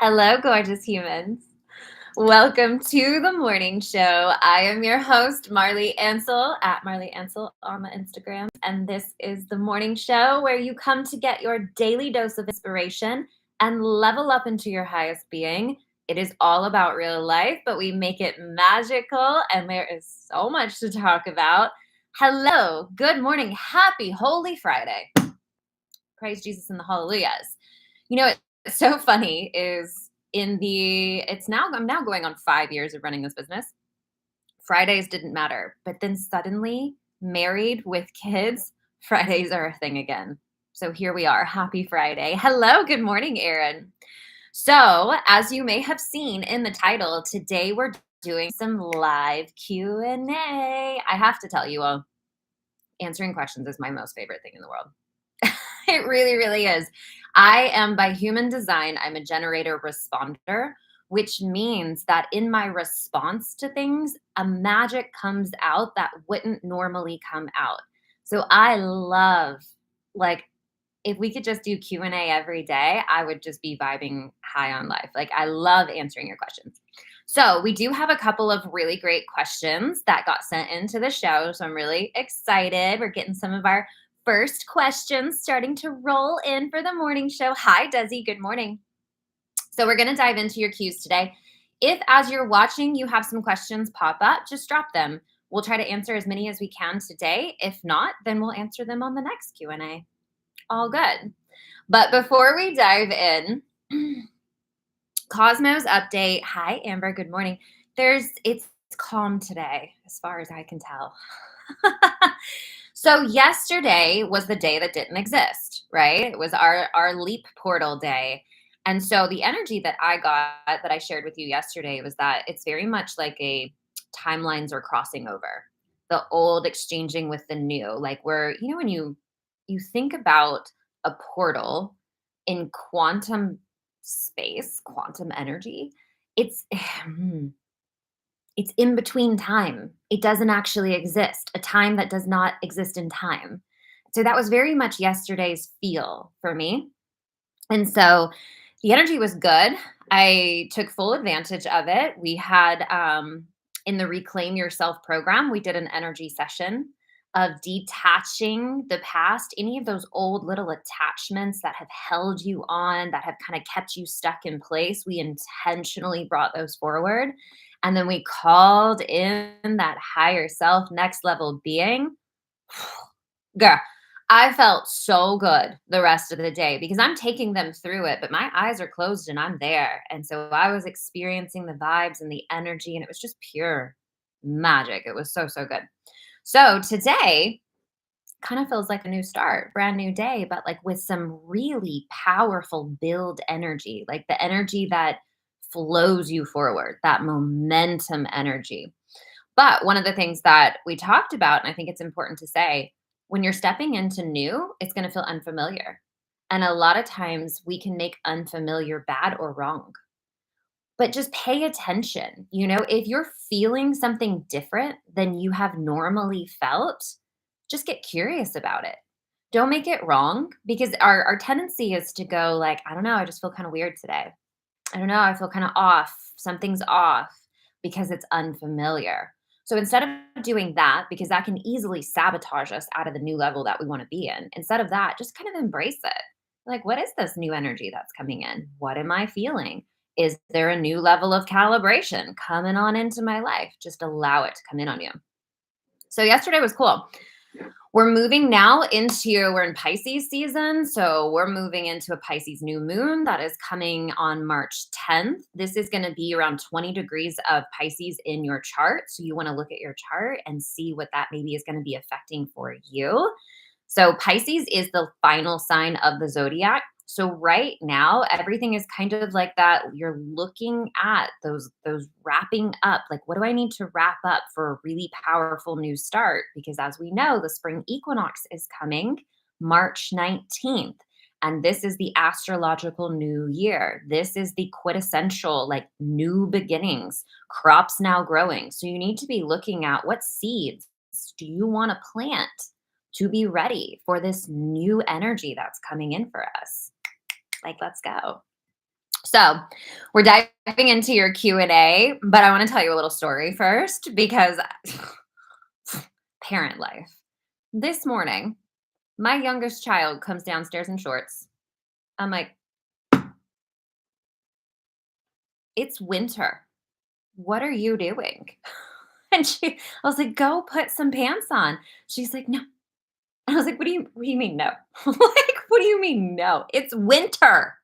Hello, gorgeous humans. Welcome to the morning show. I am your host, Marli Ansel, at Marli Ansel on the Instagram. And this is the morning show where you come to get your daily dose of inspiration and level up into your highest being. It is all about real life, but we make it magical, and there is so much to talk about. Hello, good morning, happy Holy Friday. Praise Jesus and the hallelujahs. It's so funny is I'm now going on 5 years of running this business. Fridays didn't matter, but then suddenly, married with kids, Fridays are a thing again. So here we are. Happy Friday. Hello, good morning, Erin. So, as you may have seen in the title, today we're doing some live Q&A. I have to tell you all, answering questions is my most favorite thing in the world. It really, really is. I am by human design, I'm a generator responder, which means that in my response to things, a magic comes out that wouldn't normally come out. So I love, like, if we could just do Q&A every day, I would just be vibing high on life. Like, I love answering your questions. So we do have a couple of really great questions that got sent into the show. So I'm really excited. We're getting some of our first questions starting to roll in for the morning show. Hi, Desi. Good morning. So we're going to dive into your cues today. If, as you're watching, you have some questions pop up, just drop them. We'll try to answer as many as we can today. If not, then we'll answer them on the next Q&A. All good. But before we dive in, Cosmos update. Hi, Amber. Good morning. It's calm today, as far as I can tell. So yesterday was the day that didn't exist, right? It was our leap portal day. And so the energy that I got that I shared with you yesterday was that it's very much like a timelines are crossing over. The old exchanging with the new. Like when you think about a portal in quantum space, quantum energy, it's it's in between time. It doesn't actually exist, a time that does not exist in time. So that was very much yesterday's feel for me. And so the energy was good. I took full advantage of it. We had in the Reclaim Yourself program, we did an energy session of detaching the past, any of those old little attachments that have held you on, that have kind of kept you stuck in place. We intentionally brought those forward. And then we called in that higher self, next level being. Girl, I felt so good the rest of the day because I'm taking them through it, but my eyes are closed and I'm there. And so I was experiencing the vibes and the energy, and it was just pure magic. It was so, so good. So today kind of feels like a new start, brand new day, but like with some really powerful build energy, like the energy that flows you forward, that momentum energy. But one of the things that we talked about, and I think it's important to say, when you're stepping into new, it's going to feel unfamiliar. And a lot of times we can make unfamiliar bad or wrong. But just pay attention. If you're feeling something different than you have normally felt, just get curious about it. Don't make it wrong, because our tendency is to go like, I don't know, I just feel kind of weird today. I don't know, I feel kind of off. Something's off because it's unfamiliar. So instead of doing that, because that can easily sabotage us out of the new level that we want to be in, instead of that, just kind of embrace it. Like, what is this new energy that's coming in? What am I feeling? Is there a new level of calibration coming on into my life? Just allow it to come in on you. So yesterday was cool. We're in Pisces season. So we're moving into a Pisces new moon that is coming on March 10th. This is going to be around 20 degrees of Pisces in your chart. So you want to look at your chart and see what that maybe is going to be affecting for you. So Pisces is the final sign of the zodiac. So right now, everything is kind of like that. You're looking at those wrapping up. Like, what do I need to wrap up for a really powerful new start? Because as we know, the spring equinox is coming March 19th. And this is the astrological new year. This is the quintessential, like, new beginnings, crops now growing. So you need to be looking at what seeds do you want to plant to be ready for this new energy that's coming in for us. Like, let's go. So, we're diving into your Q&A, but I wanna tell you a little story first because parent life. This morning, my youngest child comes downstairs in shorts. I'm like, "It's winter. What are you doing?" I was like, "Go put some pants on." She's like, "No." I was like, what do you mean no?" Like, "What do you mean no? It's winter."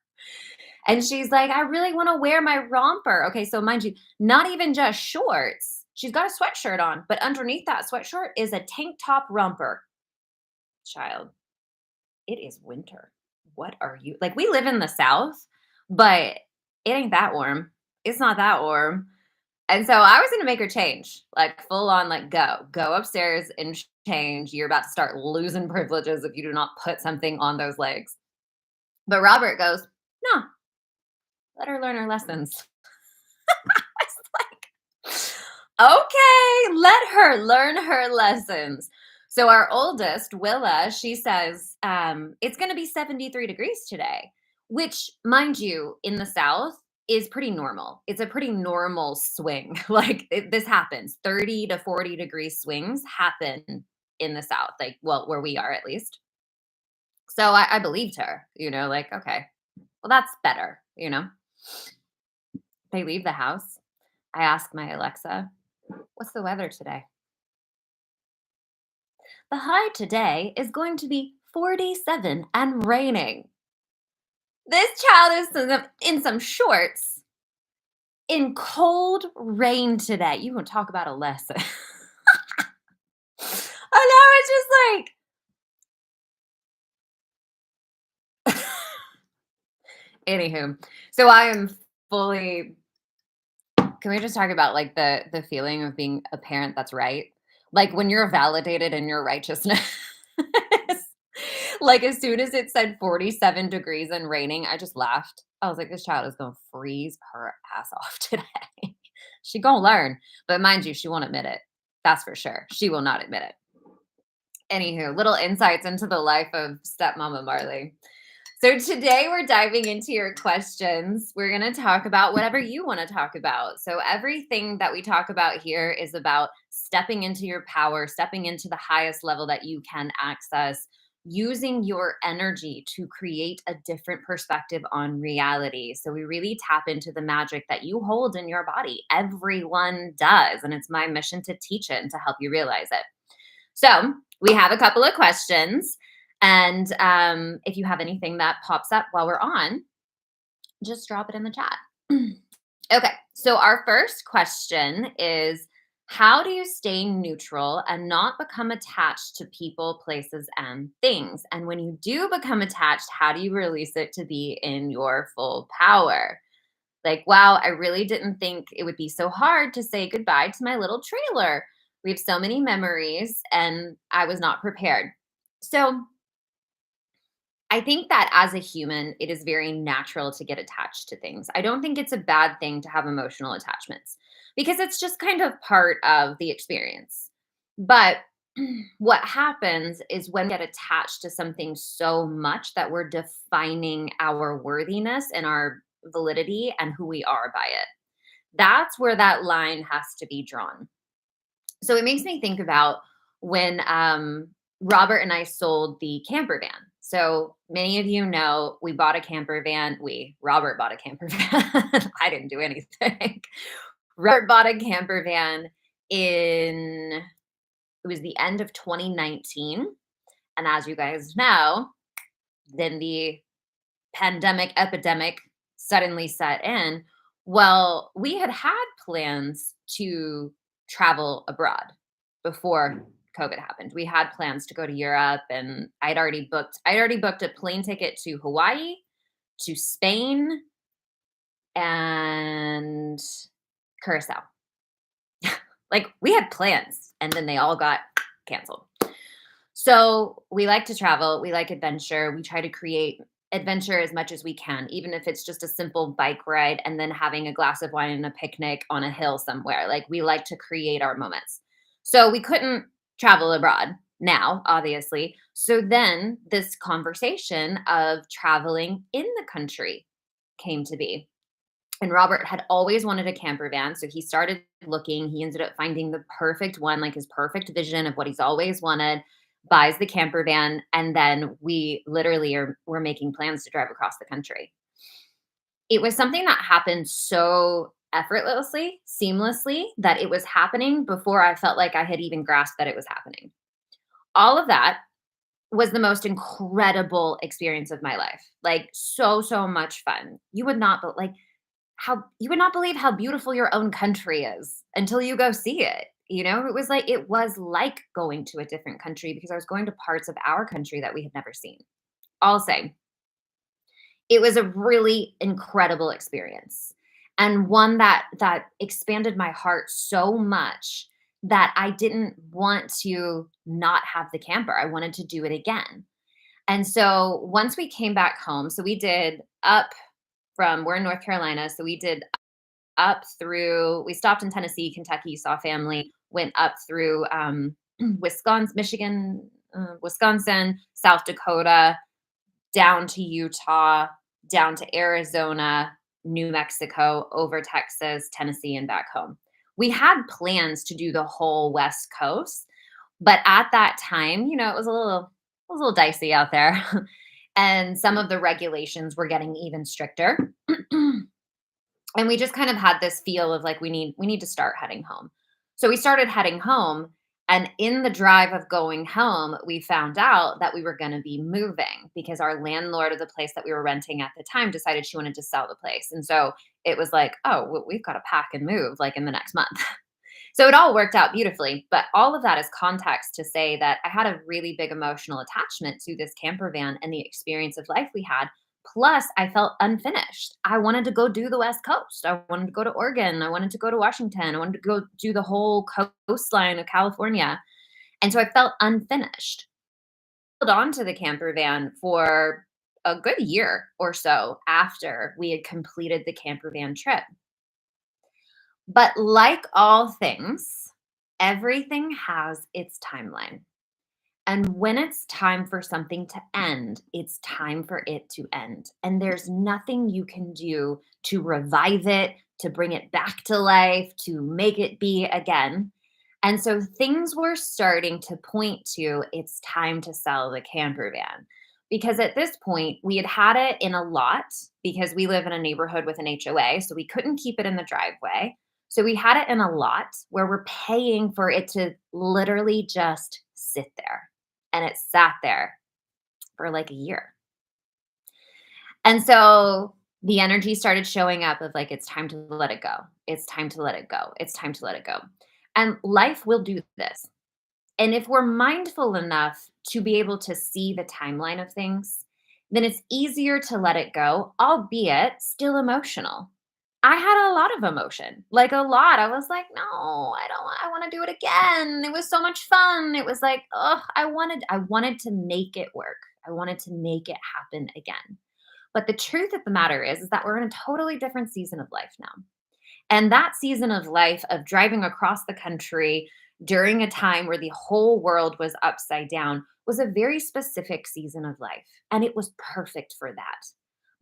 And she's like, "I really wanna wear my romper." Okay, so mind you, not even just shorts. She's got a sweatshirt on, but underneath that sweatshirt is a tank top romper. Child, it is winter. What are you like, we live in the South, but it ain't that warm. It's not that warm. And so I was gonna make her change, like full on, like, go upstairs and change. You're about to start losing privileges if you do not put something on those legs. But Robert goes, "No, let her learn her lessons." Okay, let her learn her lessons. So our oldest, Willa, she says, it's going to be 73 degrees today, which, mind you, in the South is pretty normal. It's a pretty normal swing. This happens. 30 to 40-degree swings happen in the South, like, well, where we are at least. So I believed her, like, okay, well, that's better, They leave the house. I ask my Alexa, what's the weather today? The high today is going to be 47 and raining. This child is in some shorts in cold rain today. You want to talk about a lesson. I know, it's just like, anywho. So I am fully, can we just talk about like the feeling of being a parent that's right? Like when you're validated in your righteousness. Like, as soon as it said 47 degrees and raining, I just laughed. I was like, "This child is gonna freeze her ass off today." She gonna learn, but mind you, she won't admit it. That's for sure. She will not admit it. Anywho, little insights into the life of stepmama Marley. So today we're diving into your questions. We're going to talk about whatever you want to talk about. So everything that we talk about here is about stepping into your power, stepping into the highest level that you can access, using your energy to create a different perspective on reality. So we really tap into the magic that you hold in your body. Everyone does, and it's my mission to teach it and to help you realize it. So we have a couple of questions. And if you have anything that pops up while we're on, just drop it in the chat. Okay. So our first question is, how do you stay neutral and not become attached to people, places, and things? And when you do become attached, how do you release it to be in your full power? Like, wow, I really didn't think it would be so hard to say goodbye to my little trailer. We have so many memories, and I was not prepared. So, I think that as a human, it is very natural to get attached to things. I don't think it's a bad thing to have emotional attachments because it's just kind of part of the experience. But what happens is when we get attached to something so much that we're defining our worthiness and our validity and who we are by it. That's where that line has to be drawn. So it makes me think about when Robert and I sold the camper van. So many of you know we bought a camper van. Robert bought a camper van. I didn't do anything. Robert bought a camper van it was the end of 2019. And as you guys know, then the pandemic epidemic suddenly set in. Well, we had had plans to travel abroad before COVID happened. We had plans to go to Europe, and I'd already booked a plane ticket to Hawaii, to Spain, and Curacao. Like, we had plans and then they all got canceled. So we like to travel, we like adventure, we try to create adventure as much as we can, even if it's just a simple bike ride and then having a glass of wine and a picnic on a hill somewhere. Like, we like to create our moments. So we couldn't travel abroad now, obviously. So then this conversation of traveling in the country came to be. And Robert had always wanted a camper van, so he started looking. He ended up finding the perfect one, like his perfect vision of what he's always wanted, buys the camper van, and then we literally we're making plans to drive across the country. It was something that happened so effortlessly, seamlessly, that it was happening before I felt like I had even grasped that it was happening. All of that was the most incredible experience of my life. Like, so, so much fun. You would not believe how beautiful your own country is until you go see it. It was like going to a different country because I was going to parts of our country that we had never seen. I'll say it was a really incredible experience, and one that expanded my heart so much that I didn't want to not have the camper. I wanted to do it again. And so once we came back home, so we did up from we're in North Carolina, so we did up through we stopped in Tennessee, Kentucky, saw family, went up through Wisconsin, Michigan, Wisconsin, South Dakota, down to Utah, down to Arizona, New Mexico, over Texas, Tennessee, and back home. We had plans to do the whole West Coast, but at that time, it was a little dicey out there. And some of the regulations were getting even stricter. And we just kind of had this feel of like we need to start heading home. So we started heading home, and in the drive of going home, we found out that we were going to be moving because our landlord of the place that we were renting at the time decided she wanted to sell the place. And so it was like, oh, we've got to pack and move like in the next month. So it all worked out beautifully, but all of that is context to say that I had a really big emotional attachment to this camper van and the experience of life we had. Plus, I felt unfinished. I wanted to go do the West Coast. I wanted to go to Oregon. I wanted to go to Washington. I wanted to go do the whole coastline of California. And so I felt unfinished. Held on to the camper van for a good year or so after we had completed the camper van trip. But like all things, everything has its timeline. And when it's time for something to end, it's time for it to end. And there's nothing you can do to revive it, to bring it back to life, to make it be again. And so things were starting to point to it's time to sell the camper van. Because at this point, we had had it in a lot because we live in a neighborhood with an HOA. So we couldn't keep it in the driveway. So we had it in a lot where we're paying for it to literally just sit there. And it sat there for like a year. And so the energy started showing up of like, it's time to let it go. It's time to let it go. It's time to let it go. And life will do this. And if we're mindful enough to be able to see the timeline of things, then it's easier to let it go, albeit still emotional. I had a lot of emotion, like a lot. I was like, no, I want to do it again. It was so much fun. It was like, oh, I wanted to make it work. I wanted to make it happen again. But the truth of the matter is that we're in a totally different season of life now. And that season of life of driving across the country during a time where the whole world was upside down was a very specific season of life. And it was perfect for that.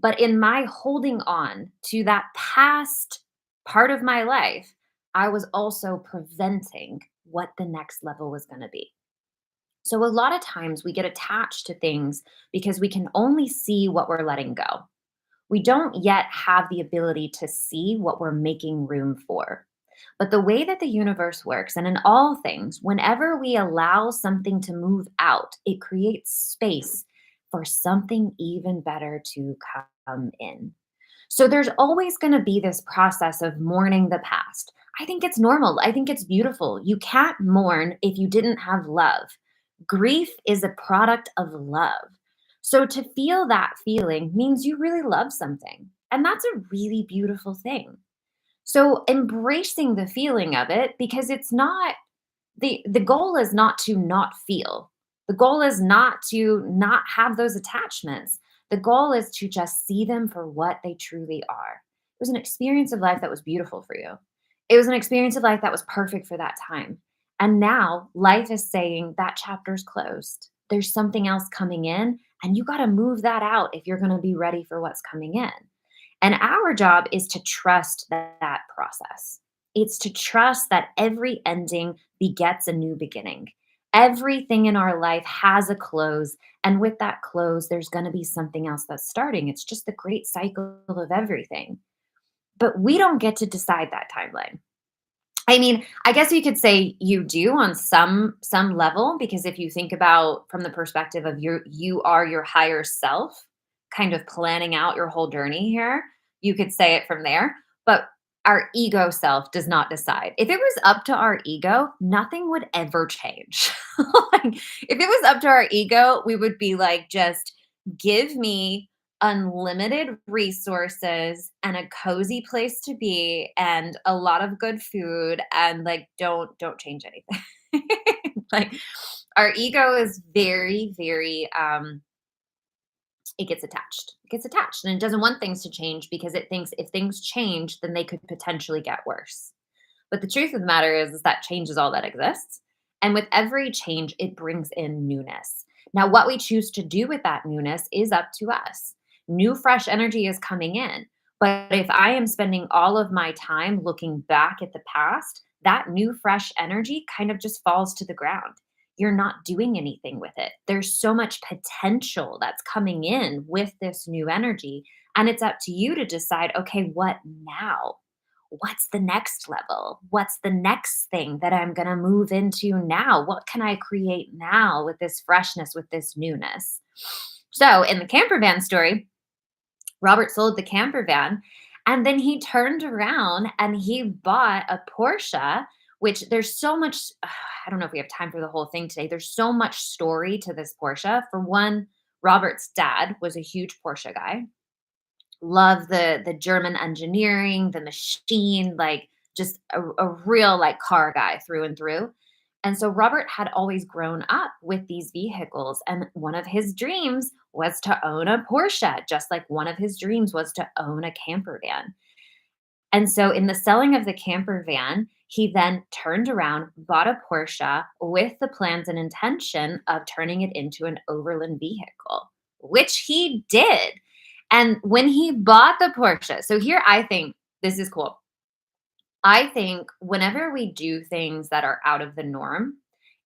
But in my holding on to that past part of my life, I was also preventing what the next level was going to be. So a lot of times we get attached to things because we can only see what we're letting go. We don't yet have the ability to see what we're making room for. But the way that the universe works, and in all things, whenever we allow something to move out, it creates space for something even better to come in. So there's always going to be this process of mourning the past. I think it's normal. I think it's beautiful. You can't mourn if you didn't have love. Grief is a product of love. So to feel that feeling means you really love something. And that's a really beautiful thing. So embracing the feeling of it because it's not the goal is not to not feel. The goal is not to not have those attachments. The goal is to just see them for what they truly are. It was an experience of life that was beautiful for you. It was an experience of life that was perfect for that time. And now life is saying that chapter's closed. There's something else coming in, and you got to move that out if you're going to be ready for what's coming in. And our job is to trust that process. It's to trust that every ending begets a new beginning. Everything in our life has a close. And with that close, there's going to be something else that's starting. It's just the great cycle of everything. But we don't get to decide that timeline. I mean, I guess you could say you do on some level, because if you think about from the perspective of you are your higher self kind of planning out your whole journey here, you could say it from there. But our ego self does not decide. If it was up to our ego, nothing would ever change. Like, if it was up to our ego, we would be like, just give me unlimited resources and a cozy place to be and a lot of good food, and like don't change anything. Like, our ego is very it gets attached. It gets attached and it doesn't want things to change because it thinks if things change then they could potentially get worse. But the truth of the matter is that change is all that exists. And with every change, it brings in newness. Now, what we choose to do with that newness is up to us. New, fresh energy is coming in. But if I am spending all of my time looking back at the past, that new, fresh energy kind of just falls to the ground. You're not doing anything with it. There's so much potential that's coming in with this new energy. And it's up to you to decide, okay, what now? What's the next level? What's the next thing that I'm going to move into now? What can I create now with this freshness, with this newness? So, in the camper van story, Robert sold the camper van and then he turned around and he bought a Porsche, which there's so much. I don't know if we have time for the whole thing today. There's so much story to this Porsche. For one, Robert's dad was a huge Porsche guy. Love the German engineering, the machine, like just a real like car guy through and through. And so Robert had always grown up with these vehicles, and one of his dreams was to own a Porsche, just like one of his dreams was to own a camper van. And so in the selling of the camper van, he then turned around, bought a Porsche with the plans and intention of turning it into an overland vehicle, which he did. And when he bought the Porsche, so here I think this is cool. I think whenever we do things that are out of the norm,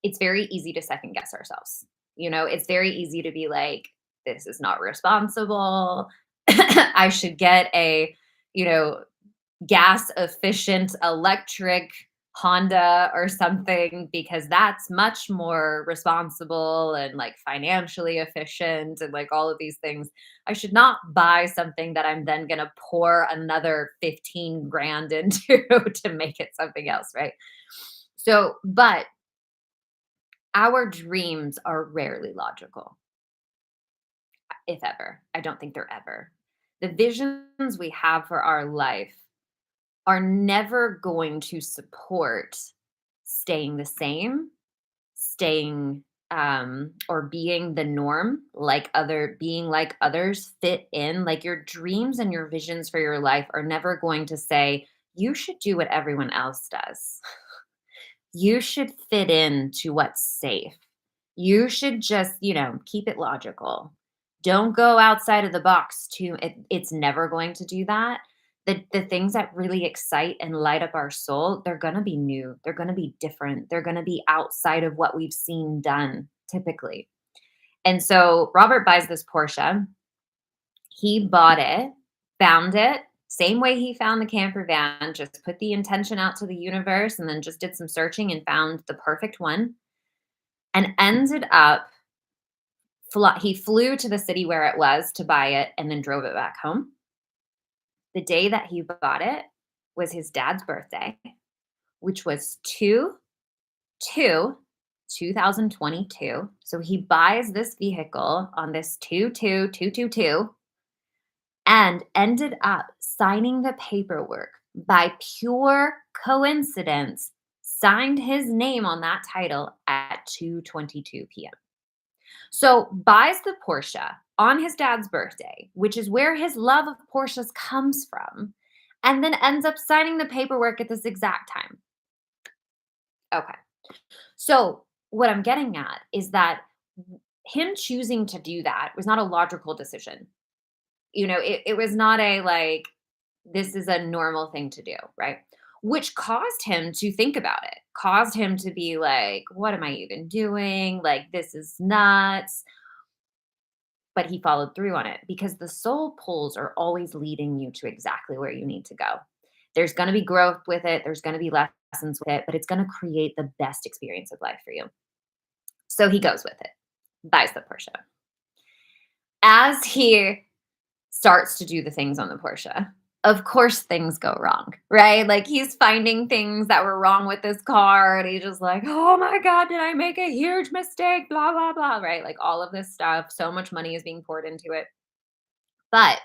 it's very easy to second guess ourselves. It's very easy to be like, this is not responsible. I should get a, you know, gas efficient electric Honda or something, because that's much more responsible and like financially efficient and like all of these things. I should not buy something that I'm then going to pour another 15 grand into to make it something else, right? So, but our dreams are rarely logical, if ever. I don't think they're ever. The visions we have for our life are never going to support staying the same, staying or being the norm, being like others, fit in. Like, your dreams and your visions for your life are never going to say you should do what everyone else does. You should fit in to what's safe. You should just, keep it logical. Don't go outside of the box it's never going to do that. The things that really excite and light up our soul, they're going to be new. They're going to be different. They're going to be outside of what we've seen done typically. And so Robert buys this Porsche. He bought it, found it, same way he found the camper van, just put the intention out to the universe and then just did some searching and found the perfect one, and ended up he flew to the city where it was to buy it and then drove it back home. The day that he bought it was his dad's birthday, which was 2 2022. So he buys this vehicle on this 2/2/222 and ended up signing the paperwork by pure coincidence, signed his name on that title at 2:22 p.m. So buys the Porsche on his dad's birthday, which is where his love of Porsches comes from, and then ends up signing the paperwork at this exact time. Okay. So what I'm getting at is that him choosing to do that was not a logical decision. It was not a like, this is a normal thing to do, right? Which caused him to think about it, caused him to be like, what am I even doing? Like, this is nuts. But he followed through on it because the soul pulls are always leading you to exactly where you need to go. There's going to be growth with it, there's going to be lessons with it, but it's going to create the best experience of life for you. So he goes with it, buys the Porsche. As he starts to do the things on the Porsche, of course things go wrong, right? Like he's finding things that were wrong with this car and he's just like, "Oh my god, did I make a huge mistake?" blah blah blah, right? Like all of this stuff, so much money is being poured into it. But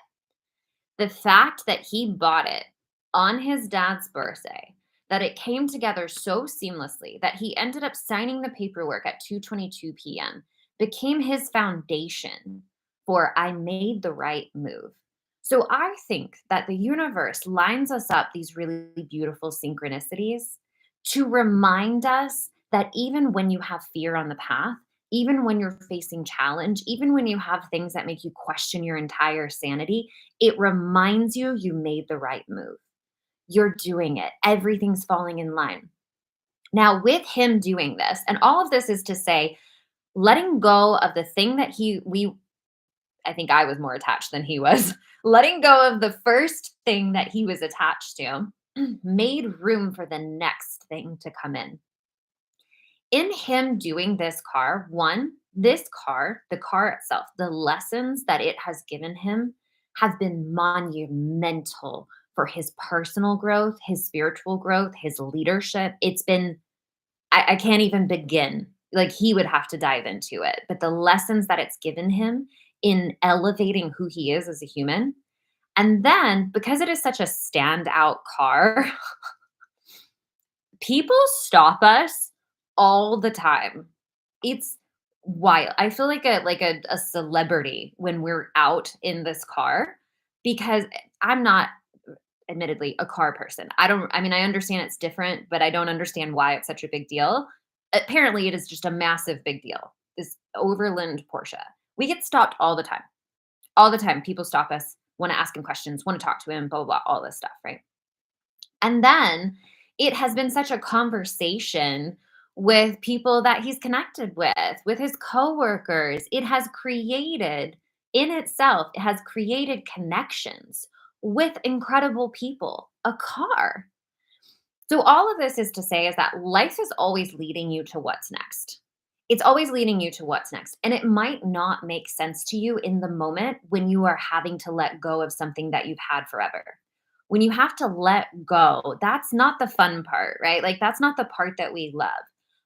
the fact that he bought it on his dad's birthday, that it came together so seamlessly that he ended up signing the paperwork at 2:22 p.m. became his foundation for I made the right move. So I think that the universe lines us up these really beautiful synchronicities to remind us that even when you have fear on the path, even when you're facing challenge, even when you have things that make you question your entire sanity, it reminds you you made the right move. You're doing it. Everything's falling in line. Now, with him doing this, and all of this is to say, letting go of the thing that I think I was more attached than he was, letting go of the first thing that he was attached to made room for the next thing to come in him doing this car, one, this car, the car itself, the lessons that it has given him have been monumental for his personal growth, his spiritual growth, his leadership. It's been, I can't even begin. Like he would have to dive into it. But the lessons that it's given him in elevating who he is as a human. And then because it is such a standout car, people stop us all the time. It's wild. I feel like a celebrity when we're out in this car because I'm not admittedly a car person. I mean I understand it's different, but I don't understand why it's such a big deal. Apparently it is just a massive big deal. This Overland Porsche. We get stopped all the time. All the time people stop us, want to ask him questions, want to talk to him, blah blah, blah all this stuff, right? And then it has been such a conversation with people that he's connected with his coworkers. It has created in itself, it has created connections with incredible people, a car. So all of this is to say is that life is always leading you to what's next. It's always leading you to what's next. And it might not make sense to you in the moment when you are having to let go of something that you've had forever. When you have to let go, that's not the fun part, right? Like that's not the part that we love.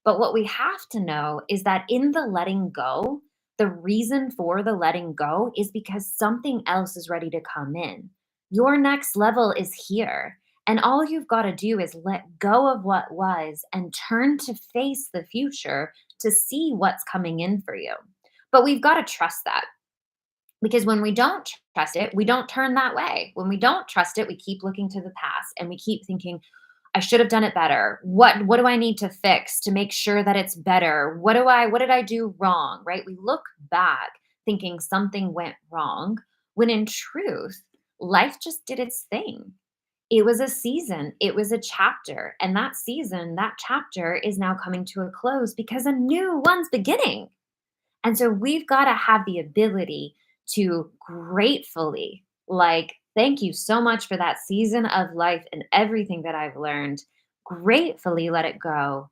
But what we have to know is that in the letting go, the reason for the letting go is because something else is ready to come in. Your next level is here. And all you've got to do is let go of what was and turn to face the future to see what's coming in for you. But we've got to trust that because when we don't trust it, we don't turn that way. When we don't trust it, we keep looking to the past and we keep thinking, I should have done it better. What do I need to fix to make sure that it's better? What did I do wrong? Right? We look back thinking something went wrong when in truth, life just did its thing. It was a season, it was a chapter, and that season, that chapter is now coming to a close because a new one's beginning. And so we've got to have the ability to gratefully, like, thank you so much for that season of life and everything that I've learned. Gratefully let it go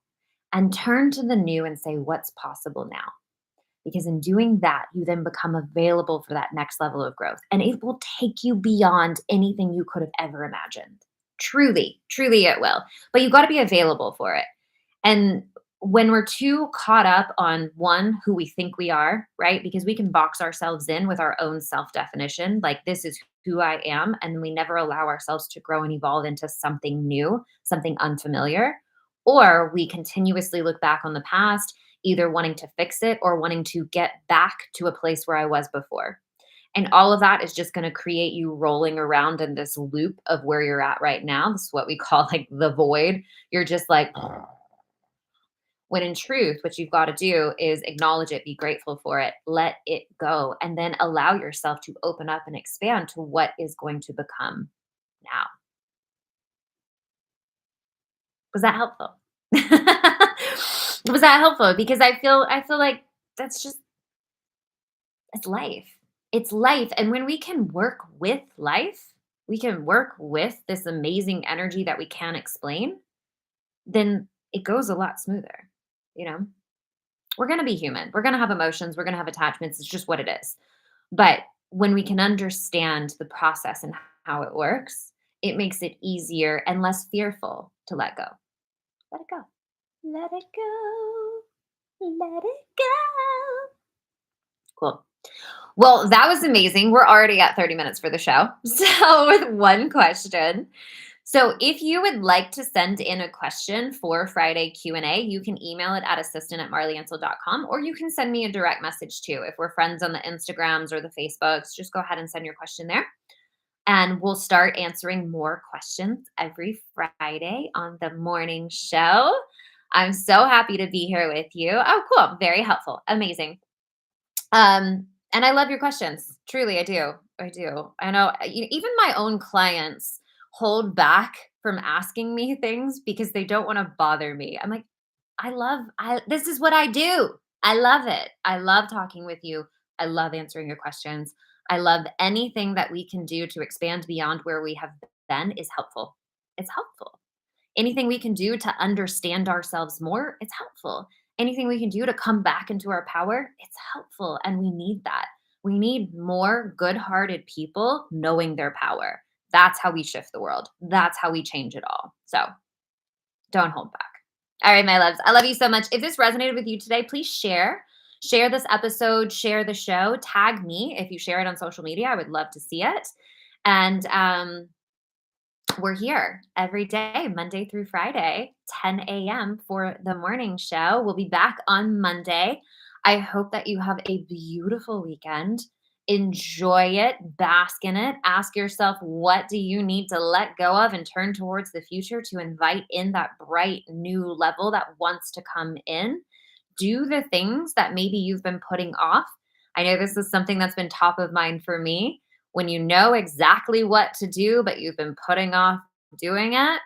and turn to the new and say, what's possible now? Because in doing that, you then become available for that next level of growth. And it will take you beyond anything you could have ever imagined. Truly, truly it will. But you've got to be available for it. And when we're too caught up on one, who we think we are, right? Because we can box ourselves in with our own self definition, like this is who I am. And we never allow ourselves to grow and evolve into something new, something unfamiliar. Or we continuously look back on the past, either wanting to fix it or wanting to get back to a place where I was before. And all of that is just going to create you rolling around in this loop of where you're at right now. This is what we call like the void. You're just like, When in truth, what you've got to do is acknowledge it, be grateful for it, let it go, and then allow yourself to open up and expand to what is going to become now. Was that helpful? Was that helpful? Because I feel like that's just it's life. It's life. And when we can work with life, we can work with this amazing energy that we can't explain, then it goes a lot smoother. You know, we're going to be human. We're going to have emotions. We're going to have attachments. It's just what it is. But when we can understand the process and how it works, it makes it easier and less fearful to let go. Let it go. Let it go. Let it go. Cool. Well, that was amazing. We're already at 30 minutes for the show. So, with one question. So, if you would like to send in a question for Friday Q&A, you can email it at assistant@marlyansel.com, or you can send me a direct message too. If we're friends on the Instagrams or the Facebooks, just go ahead and send your question there. And we'll start answering more questions every Friday on the morning show. I'm so happy to be here with you. Oh, cool. Very helpful. Amazing. And I love your questions. Truly, I do. I do. I know even my own clients hold back from asking me things because they don't want to bother me. I'm like, I this is what I do. I love it. I love talking with you. I love answering your questions. I love anything that we can do to expand beyond where we have been is helpful. It's helpful. Anything we can do to understand ourselves more, it's helpful. Anything we can do to come back into our power, it's helpful. And we need that. We need more good hearted people knowing their power. That's how we shift the world. That's how we change it all. So don't hold back. All right, my loves. I love you so much. If this resonated with you today, please share. Share this episode, share the show, tag me if you share it on social media. I would love to see it. And we're here every day, Monday through Friday, 10 a.m. for the morning show. We'll be back on Monday. I hope that you have a beautiful weekend. Enjoy it, bask in it. Ask yourself, what do you need to let go of and turn towards the future to invite in that bright new level that wants to come in? Do the things that maybe you've been putting off. I know this is something that's been top of mind for me. When you know exactly what to do, but you've been putting off doing it,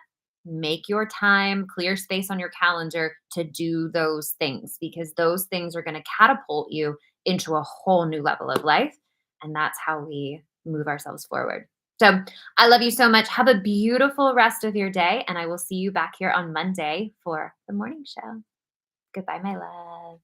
make your time, clear space on your calendar to do those things because those things are going to catapult you into a whole new level of life. And that's how we move ourselves forward. So I love you so much. Have a beautiful rest of your day. And I will see you back here on Monday for the morning show. Goodbye, my love.